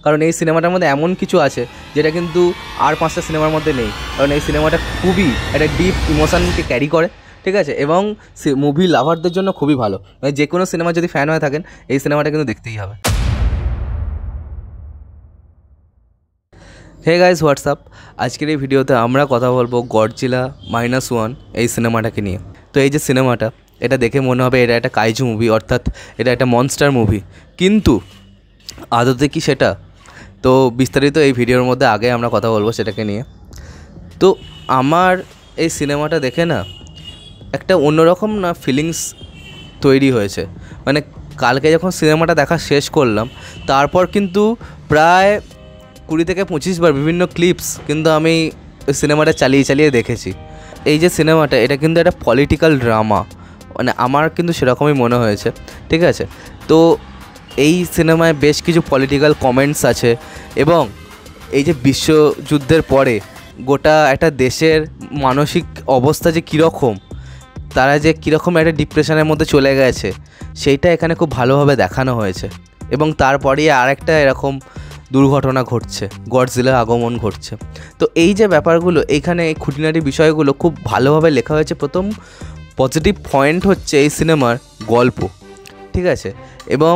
কারণ এই সিনেমাটার মধ্যে এমন কিছু আছে যেটা কিন্তু আর 5টা সিনেমার মধ্যে নেই। কারণ এই সিনেমাটা খুবই একটা ডিপ ইমোশনকে ক্যারি করে, ঠিক আছে, এবং মুভি লাভারদের জন্য খুবই ভালো। মানে যে কোনো সিনেমা যদি ফ্যান হয়ে থাকেন এই সিনেমাটা কিন্তু দেখতেই হবে। Hey guys, what's up. আজকের এই ভিডিওতে আমরা কথা বলবো গডজিলা -1 এই সিনেমাটাকে নিয়ে। তো এই যে সিনেমাটা, এটা দেখে মনে হবে এটা একটা কাইজু মুভি, অর্থাৎ এটা একটা মনস্টার মুভি, কিন্তু আদতে কি সেটা? তো বিস্তারিত এই ভিডিওর মধ্যে আগে আমরা কথা বলবো সেটাকে নিয়ে। তো আমার এই সিনেমাটা দেখে না একটা অন্যরকম না ফিলিংস তৈরি হয়েছে। মানে কালকে যখন সিনেমাটা দেখা শেষ করলাম, তারপর কিন্তু প্রায় 20 থেকে 25 বার বিভিন্ন ক্লিপস কিন্তু আমি সিনেমাটা চালিয়ে দেখেছি। এই যে সিনেমাটা, এটা কিন্তু একটা পলিটিক্যাল ড্রামা, মানে আমার কিন্তু সেরকমই মনে হয়েছে, ঠিক আছে। তো এই সিনেমায় বেশ কিছু পলিটিক্যাল কমেন্টস আছে, এবং এই যে বিশ্বযুদ্ধের পরে গোটা একটা দেশের মানসিক অবস্থা যে কীরকম, তারা যে কীরকম একটা ডিপ্রেশনের মধ্যে চলে গেছে, সেইটা এখানে খুব ভালোভাবে দেখানো হয়েছে। এবং তারপরেই আরেকটা এরকম দুর্ঘটনা ঘটছে, গডজিলার আগমন ঘটছে। তো এই যে ব্যাপারগুলো, এইখানে এই খুঁটিনাটি বিষয়গুলো খুব ভালোভাবে লেখা হয়েছে। প্রথম পজিটিভ পয়েন্ট হচ্ছে এই সিনেমার গল্প, ঠিক আছে। এবং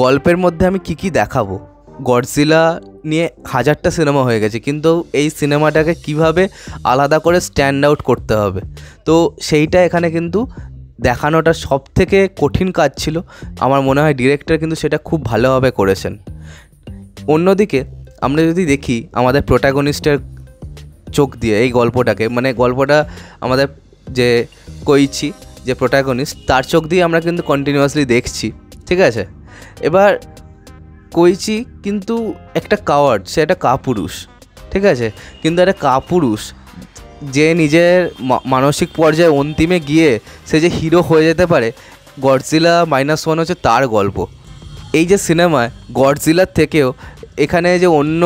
গল্পের মধ্যে আমি কি দেখাবো, গডজিলা নিয়ে 1000টা সিনেমা হয়ে গেছে, কিন্তু এই সিনেমাটাকে কিভাবে আলাদা করে স্ট্যান্ড আউট করতে হবে, তো সেইটা এখানে কিন্তু দেখানোটা সবথেকে কঠিন কাজ ছিল। আমার মনে হয় ডিরেক্টর কিন্তু সেটা খুব ভালোভাবে করেছেন। অন্যদিকে আমরা যদি দেখি আমাদের প্রোটাগনিস্টের চোখ দিয়ে এই গল্পটাকে, মানে গল্পটা আমাদের যে কোইচি যে প্রোটাগনিস্ট, তার চোখ দিয়ে আমরা কিন্তু কন্টিনিউয়াসলি দেখছি, ঠিক আছে। এবার কোইচি কিন্তু একটা কাওয়ার্ড, সে একটা কাপুরুষ, ঠিক আছে, কিন্তু একটা কাপুরুষ যে নিজের মানসিক পর্যায়ে অন্তিমে গিয়ে সে যে হিরো হয়ে যেতে পারে, গডজিলা -1 হচ্ছে তার গল্প। এই যে সিনেমায় গডজিলার থেকেও এখানে যে অন্য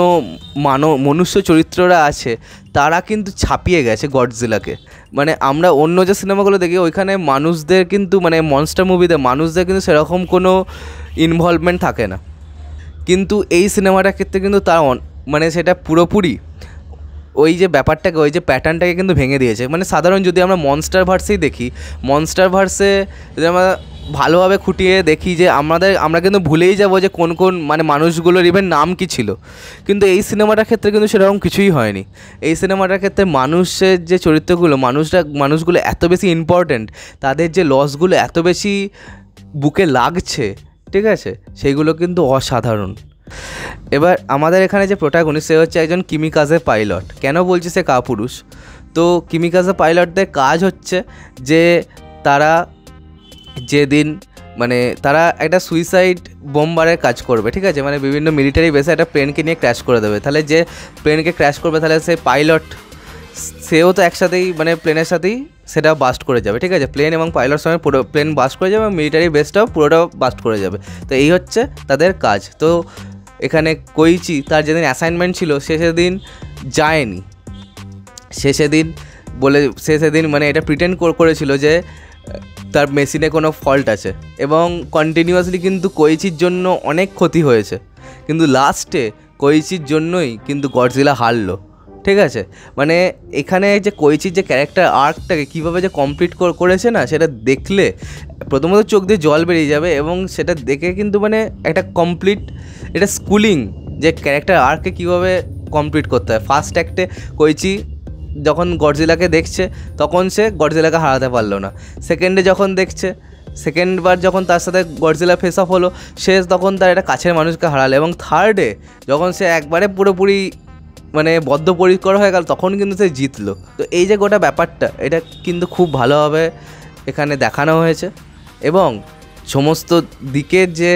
মনুষ্য চরিত্ররা আছে, তারা কিন্তু ছাপিয়ে গেছে গডজিলাকে। মানে আমরা অন্য যে সিনেমাগুলো দেখি ওইখানে মানুষদের কিন্তু, মানে মনস্টার মুভিতে মানুষদের কিন্তু সেরকম কোনো ইনভলভমেন্ট থাকে না, কিন্তু এই সিনেমাটার ক্ষেত্রে কিন্তু তার মানে সেটা পুরোপুরি ওই যে ব্যাপারটাকে, ওই যে প্যাটার্নটাকে কিন্তু ভেঙে দিয়েছে। মানে সাধারণ যদি আমরা মনস্টার ভার্সেই দেখি, মনস্টার ভার্সে যদি আমরা ভালোভাবে খুঁটিয়ে দেখি যে আমরা কিন্তু ভুলেই যাবো যে কোন কোন মানে মানুষগুলোর ইভেন নাম কী ছিল, কিন্তু এই সিনেমাটার ক্ষেত্রে কিন্তু সেরকম কিছুই হয়নি। এই সিনেমাটার ক্ষেত্রে মানুষের যে চরিত্রগুলো, মানুষগুলো এত বেশি ইম্পর্ট্যান্ট, তাদের যে লসগুলো এত বেশি বুকে লাগছে, ঠিক আছে, সেইগুলো কিন্তু অসাধারণ। এবার আমাদের এখানে যে প্রোটাগনিস্ট, সে হচ্ছে একজন কিমিকাজে পাইলট। কেন বলছি সে কাপুরুষ? তো কিমিকাজে পাইলটদের কাজ হচ্ছে যে তারা যেদিন মানে তারা একটা সুইসাইড বোম্বারের কাজ করবে, ঠিক আছে, মানে বিভিন্ন মিলিটারি বেসে একটা প্লেনকে নিয়ে ক্র্যাশ করে দেবে। তাহলে যে প্লেনকে ক্র্যাশ করবে, তাহলে সে পাইলট, সেও তো একসাথেই মানে প্লেনের সাথেই সেটা বাস্ট করে যাবে, ঠিক আছে। প্লেন এবং পাইলট সময় পুরো প্লেন বাস্ট করে যাবে এবং মিলিটারি বেসটাও পুরোটা বাস্ট করে যাবে। তো এই হচ্ছে তাদের কাজ। তো এখানে কোইচি তার যেদিন অ্যাসাইনমেন্ট ছিল সে সেদিন যায়নি, সে সেদিন মানে এটা প্রিটেন্ড করেছিল যে তার মেশিনে কোনো ফল্ট আছে, এবং কন্টিনিউয়াসলি কিন্তু কোইচির জন্য অনেক ক্ষতি হয়েছে, কিন্তু লাস্টে কোইচির জন্যই কিন্তু গডজিলা হারলো, ঠিক আছে। মানে এখানে যে কোইচির যে ক্যারেক্টার আর্কটাকে কীভাবে যে কমপ্লিট করেছে না, সেটা দেখলে প্রথমত চোখ দিয়ে জল বেরিয়ে যাবে, এবং সেটা দেখে কিন্তু মানে একটা কমপ্লিট এটা স্কুলিং যে ক্যারেক্টার আর্ককে কীভাবে কমপ্লিট করতে হয়। ফার্স্ট অ্যাক্টে কোইচি যখন গডজিলাকে দেখছে তখন সে গডজিলাকে হারাতে পারলো না, সেকেন্ডে যখন দেখছে, সেকেন্ডবার যখন তার সাথে গডজিলা ফেস অফ হলো, সে তখন তার একটা কাছের মানুষকে হারালো, এবং থার্ডে যখন সে একবারে পুরোপুরি মানে বদ্ধপরিকর হয়ে গেল, তখন কিন্তু সে জিতলো। তো এই যে গোটা ব্যাপারটা, এটা কিন্তু খুব ভালোভাবে এখানে দেখানো হয়েছে, এবং সমস্ত দিকের যে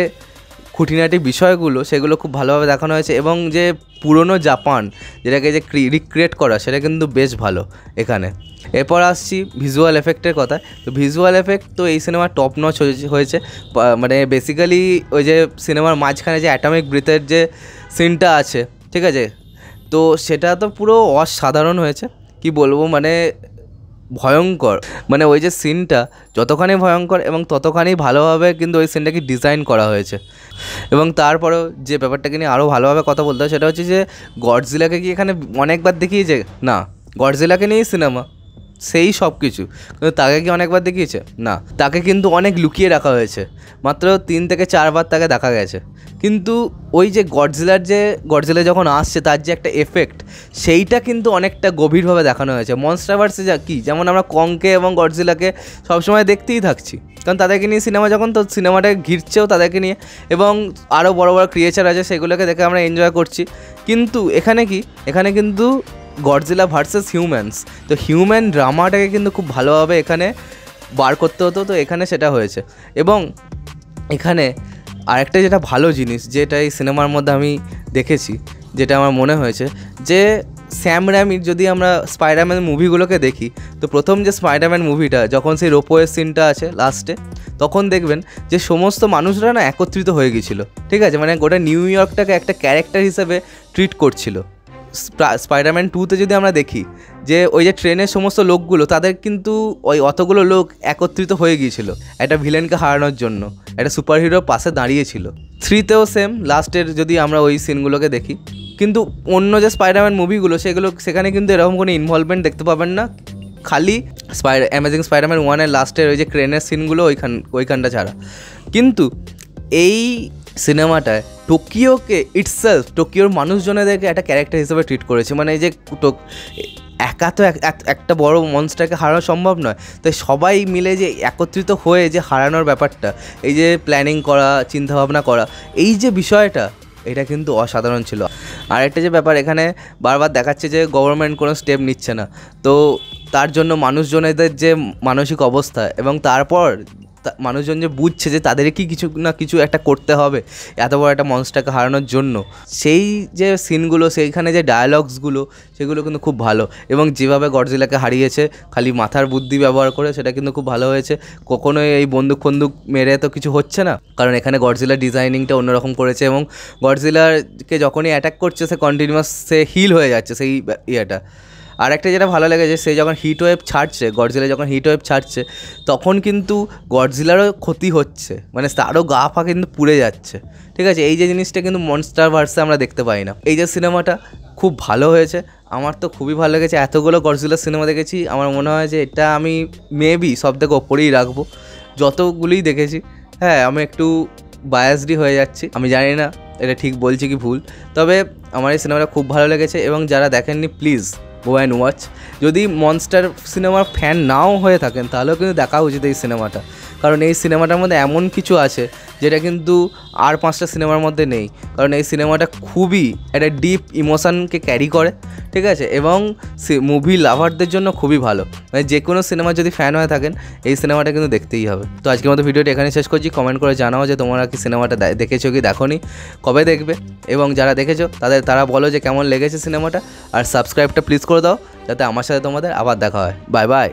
খুঁটিনাটি বিষয়গুলো সেগুলো খুব ভালোভাবে দেখানো হয়েছে, এবং যে পুরনো জাপান যেটাকে যে রিক্রিয়েট করা, সেটা কিন্তু বেশ ভালো এখানে। এরপর আসছি ভিজুয়াল এফেক্টের কথা। তো ভিজুয়াল এফেক্ট তো এই সিনেমার টপ নচ হয়েছে। মানে বেসিক্যালি ওই যে সিনেমার মাঝখানে যে অ্যাটমিক ব্রিথের যে সিনটা আছে, ঠিক আছে, তো সেটা তো পুরো অসাধারণ হয়েছে, কি বলবো, মানে ভয়ঙ্কর, মানে ওই যে সিনটা যতখানি ভয়ঙ্কর এবং ততখানি ভালোভাবে কিন্তু ওই সিনটাকে ডিজাইন করা হয়েছে। এবং তারপরেও যে ব্যাপারটাকে নিয়ে আরও ভালোভাবে কথা বলতে হয় সেটা হচ্ছে যে গডজিলাকে কি এখানে অনেকবার দেখিয়েছে? না, গডজিলাকে নিয়েই সিনেমা, সেই সব কিছু, কিন্তু তাকে কি অনেকবার দেখিয়েছে? না, তাকে কিন্তু অনেক লুকিয়ে রাখা হয়েছে, মাত্র 3 থেকে 4 বার তাকে দেখা গেছে। কিন্তু ওই যে গডজিলা যখন আসছে তার যে একটা এফেক্ট, সেইটা কিন্তু অনেকটা গভীরভাবে দেখানো হয়েছে। মনস্টারভার্সে যা কি, যেমন আমরা কংকে এবং গডজিলাকে সবসময় দেখতেই থাকছি, কারণ তাদেরকে নিয়ে সিনেমা, যখন তো সিনেমাটা ঘিরছেও তাদেরকে নিয়ে, এবং আরও বড় বড় ক্রিয়েচার আছে সেগুলোকে দেখে আমরা এনজয় করছি। কিন্তু এখানে কি, এখানে কিন্তু গডজিলা ভার্সেস হিউম্যানস, তো হিউম্যান ড্রামাটাকে কিন্তু খুব ভালোভাবে এখানে বার করতে হতো, তো এখানে সেটা হয়েছে। এবং এখানে আরেকটা যেটা ভালো জিনিস যেটা এই সিনেমার মধ্যে আমি দেখেছি, যেটা আমার মনে হয়েছে, যে স্যাম র্যামির যদি আমরা স্পাইডারম্যান মুভিগুলোকে দেখি, তো প্রথম যে স্পাইডারম্যান মুভিটা যখন সেই রোপওয়ের সিনটা আছে লাস্টে, তখন দেখবেন যে সমস্ত মানুষরা না একত্রিত হয়ে গিয়েছিলো, ঠিক আছে, মানে গোটা নিউ ইয়র্কটাকে একটা ক্যারেক্টার হিসেবে ট্রিট করছিল। স্পাইডারম্যান 2তে যদি আমরা দেখি যে ওই যে ট্রেনের সমস্ত লোকগুলো, তাদের কিন্তু ওই অতগুলো লোক একত্রিত হয়ে গিয়েছিল একটা ভিলেনকে হারানোর জন্য, একটা সুপারহিরোর পাশে দাঁড়িয়েছিল। 3তেও সেম, লাস্টের যদি আমরা ওই সিনগুলোকে দেখি। কিন্তু অন্য যে স্পাইডারম্যান মুভিগুলো সেখানে কিন্তু এরকম কোনো ইনভলভমেন্ট দেখতে পাবেন না, খালি অ্যামেজিং স্পাইডারম্যান 1-এর লাস্টের ওই যে ক্রেনের সিনগুলো ওইখানটা ছাড়া। কিন্তু এই সিনেমাটায় টোকিওকে ইটসেলফ, টোকিওর মানুষজনেদেরকে একটা ক্যারেক্টার হিসেবে ট্রিট করেছে। মানে এই যে একা তো একটা বড় মনস্টারকে হারানো সম্ভব নয়, তাই সবাই মিলে যে একত্রিত হয়ে যে হারানোর ব্যাপারটা, এই যে প্ল্যানিং করা, চিন্তাভাবনা করা, এই যে বিষয়টা, এটা কিন্তু অসাধারণ ছিল। আর একটা যে ব্যাপার এখানে বারবার দেখাচ্ছে যে গভর্নমেন্ট কোনো স্টেপ নিচ্ছে না, তো তার জন্য মানুষজনেদের যে মানসিক অবস্থা, এবং তারপর মানুষজন যে বুঝছে যে তাদেরকে কিছু না কিছু একটা করতে হবে এত বড় একটা মনস্টারকে হারানোর জন্য, সেই যে সিনগুলো, সেইখানে যে ডায়ালগসগুলো, সেগুলো কিন্তু খুব ভালো। এবং যেভাবে গডজিলাকে হারিয়েছে খালি মাথার বুদ্ধি ব্যবহার করে, সেটা কিন্তু খুব ভালো হয়েছে। কখনোই এই বন্দুক মেরে তো কিছু হচ্ছে না, কারণ এখানে গডজিলার ডিজাইনিংটা অন্যরকম করেছে, এবং গডজিলারকে যখনই অ্যাটাক করছে সে কন্টিনিউয়াস সে হিল হয়ে যাচ্ছে সেই ইয়েটা। আর একটা যেটা ভালো লেগেছে, সে যখন হিট ওয়েভ ছাড়ছে, গডজিলা যখন হিট ওয়েভ ছাড়ছে, তখন কিন্তু গডজিলারও ক্ষতি হচ্ছে, মানে তারও গা ফা কিন্তু পুড়ে যাচ্ছে, ঠিক আছে। এই যে জিনিসটা কিন্তু মনস্টারভার্সে আমরা দেখতে পাই না। এই যে সিনেমাটা খুব ভালো হয়েছে, আমার তো খুবই ভালো লেগেছে। এতগুলো গডজিলার সিনেমা দেখেছি, আমার মনে হয় যে এটা আমি মেবি সব থেকে ওপরেই রাখবো যতগুলোই দেখেছি। হ্যাঁ, আমি একটু বায়াসডই হয়ে যাচ্ছি, আমি জানি না এটা ঠিক বলছি কি ভুল, তবে আমার এই সিনেমাটা খুব ভালো লেগেছে। এবং যারা দেখেননি প্লিজ গো অ্যান্ড ওয়াচ। যদি মনস্টার সিনেমার ফ্যান নাও হয়ে থাকেন তাহলেও কিন্তু দেখা উচিত এই সিনেমাটা, কারণ এই সিনেমাটার মধ্যে এমন কিছু আছে যেটা কিন্তু আর 5টা সিনেমার মধ্যে নেই। কারণ এই সিনেমাটা খুবই একটা ডিপ ইমোশনকে ক্যারি করে, ঠিক আছে, এবং মুভি লাভারদের জন্য খুবই ভালো। মানে যে কোনো সিনেমার যদি ফ্যান হয়ে থাকেন এই সিনেমাটা কিন্তু দেখতেই হবে। তো আজকের মতো ভিডিওটা এখানে শেষ করছি। কমেন্ট করে জানাও যে তোমরা কি সিনেমাটা দেখেছো কি দেখোনি, কবে দেখবে, এবং যারা দেখেছো তারা বলো যে কেমন লেগেছে সিনেমাটা। আর সাবস্ক্রাইবটা প্লিজ করে দাও যাতে আমার সাথে তোমাদের আবার দেখা হয়। Bye bye.